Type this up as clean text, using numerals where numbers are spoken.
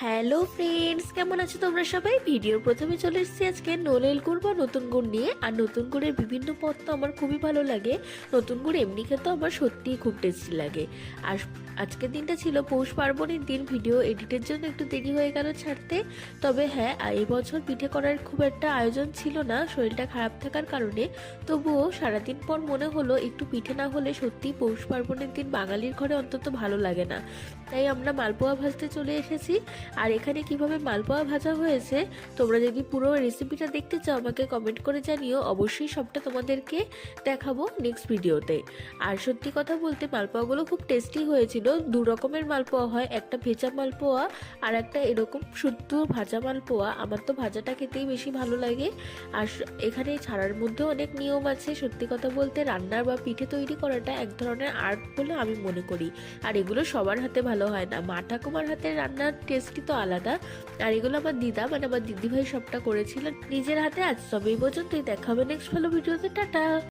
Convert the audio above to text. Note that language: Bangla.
হ্যালো ফ্রেন্ডস, কেমন আছো তোমরা সবাই? ভিডিওর প্রথমে চলে এসেছি আজকে নোলেল গুড় বা নতুন গুড় নিয়ে। আর নতুন গুড়ের বিভিন্ন পদ তো আমার খুবই ভালো লাগে। নতুন গুড় এমনি খেতে আমার সত্যিই খুব টেস্টি লাগে। আর আজকের দিনটা ছিল পৌষ পার্বণের দিন। ভিডিও এডিটের জন্য একটু দেরি হয়ে গেল ছাড়তে। তবে হ্যাঁ, এই বছর পিঠে করার খুব একটা আয়োজন ছিল না শরীরটা খারাপ থাকার কারণে। তবুও সারাদিন পর মনে হলো একটু পিঠে না হলে সত্যিই পৌষ পার্বণের দিন বাঙালির ঘরে অন্তত ভালো লাগে না। তাই আমরা মালপোয়া ভাজতে চলে এসেছি। আর এখানে কিভাবে মালপোয়া ভাজা হয়েছে, তোমরা যদি পুরো রেসিপিটা দেখতে চাও আমাকে কমেন্ট করে জানিও। অবশ্যই সবটা তোমাদেরকে দেখাবো নেক্সট ভিডিওতে। আর সত্যি কথা বলতে মালপোয়াগুলো খুব টেস্টি হয়েছিল। দু রকমের মালপোয়া হয়, একটা ভেজা মালপোয়া আর একটা এরকম শুদ্ধ ভাজা মালপোয়া। আমার তো ভাজাটা খেতেই বেশি ভালো লাগে। আর এখানে ছাড়ার মধ্যেও অনেক নিয়ম আছে। সত্যি কথা বলতে রান্নার বা পিঠে তৈরি করাটা এক ধরনের আর্ট বলে আমি মনে করি। আর এগুলো সবার হাতে ভালো হয় না, মা ঠাকুমার হাতের রান্নার টেস্টই তো আলাদা। আর এগুলো আমার দিদা মানে আমার দিদিভাই সবটা করেছিলেন নিজের হাতে। আজ তবে এই পর্যন্তই, দেখা হবে নেক্সট ভালো ভিডিওতে। টাটা।